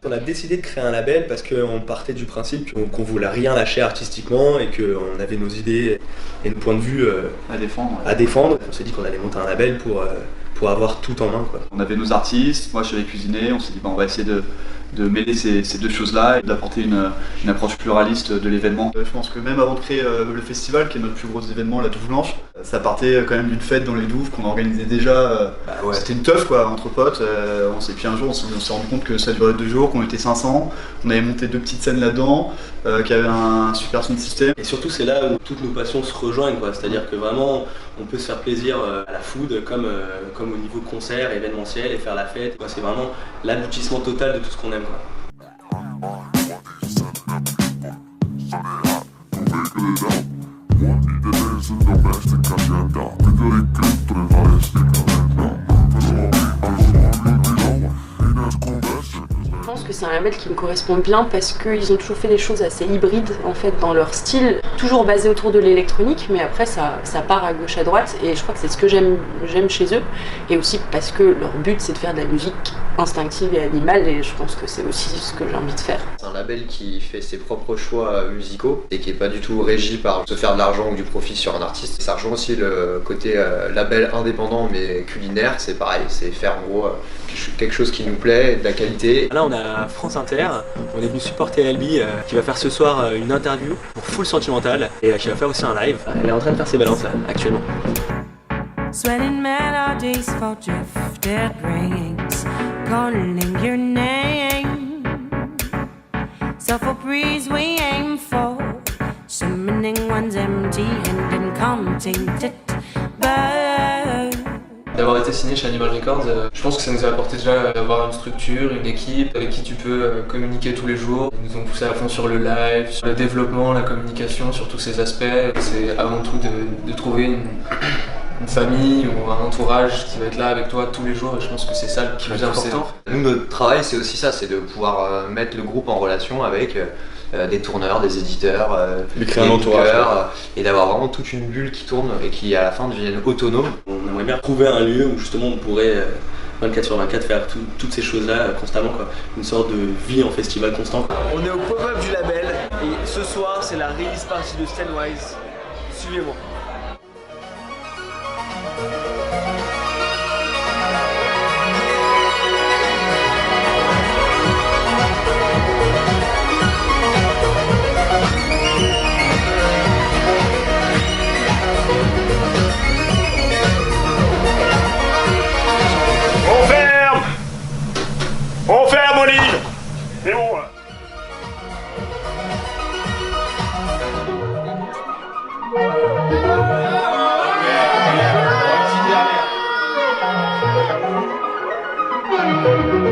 On a décidé de créer un label parce qu'on partait du principe qu'on voulait rien lâcher artistiquement et qu'on avait nos idées et nos points de vue à défendre. On s'est dit qu'on allait monter un label pour avoir tout en main, quoi. On avait nos artistes, moi je savais cuisiner, on s'est dit on va essayer de mêler ces deux choses-là et d'apporter une approche pluraliste de l'événement. Je pense que même avant de créer le festival, qui est notre plus gros événement, la Douve Blanche, ça partait quand même d'une fête dans les Douves qu'on organisait déjà. Ouais. C'était une teuf quoi, entre potes. Puis un jour on s'est rendu compte que ça durait 2 jours, qu'on était 500, on avait monté 2 petites scènes là-dedans, qui avaient un super son système. Et surtout c'est là où toutes nos passions se rejoignent, quoi. C'est-à-dire que vraiment on peut se faire plaisir à la food comme au niveau concert, événementiel et faire la fête. C'est vraiment l'aboutissement total de tout ce qu'on aime, quoi. Je pense que c'est un label qui me correspond bien parce qu'ils ont toujours fait des choses assez hybrides en fait dans leur style, toujours basé autour de l'électronique, mais après ça part à gauche à droite et je crois que c'est ce que j'aime chez eux, et aussi parce que leur but c'est de faire de la musique instinctive et animale, et je pense que c'est aussi ce que j'ai envie de faire. C'est un label qui fait ses propres choix musicaux et qui est pas du tout régi par se faire de l'argent ou du profit sur un artiste. Ça rejoint aussi le côté label indépendant mais culinaire, c'est pareil, c'est faire en gros quelque chose qui nous plaît, de la qualité. Là on a France Inter, on est venu supporter Albi qui va faire ce soir une interview pour Full Sentimental et qui va faire aussi un live. Elle est en train de faire ses balances là, actuellement. Sweating melodies for drifted rings, calling your name. Soulful breeze we aim for, summoning one's empty hand and contained it burn. D'avoir été signé chez Animal Records, je pense que ça nous a apporté déjà d'avoir une structure, une équipe avec qui tu peux communiquer tous les jours. Ils nous ont poussé à fond sur le live, sur le développement, la communication, sur tous ces aspects. C'est avant tout de trouver une famille ou un entourage qui va être là avec toi tous les jours, et je pense que c'est ça le plus important. Nous, notre travail, c'est aussi ça, c'est de pouvoir mettre le groupe en relation avec des tourneurs, des éditeurs, de créer un entourage, et d'avoir vraiment toute une bulle qui tourne et qui à la fin devienne autonome. On aimerait bien trouver un lieu où justement on pourrait 24/24 faire toutes ces choses-là constamment, quoi. Une sorte de vie en festival constant, quoi. On est au pop-up du label et ce soir c'est la release party de Stanwise. Suivez-moi. On ferme, Olive. C'est bon, là. Dernière.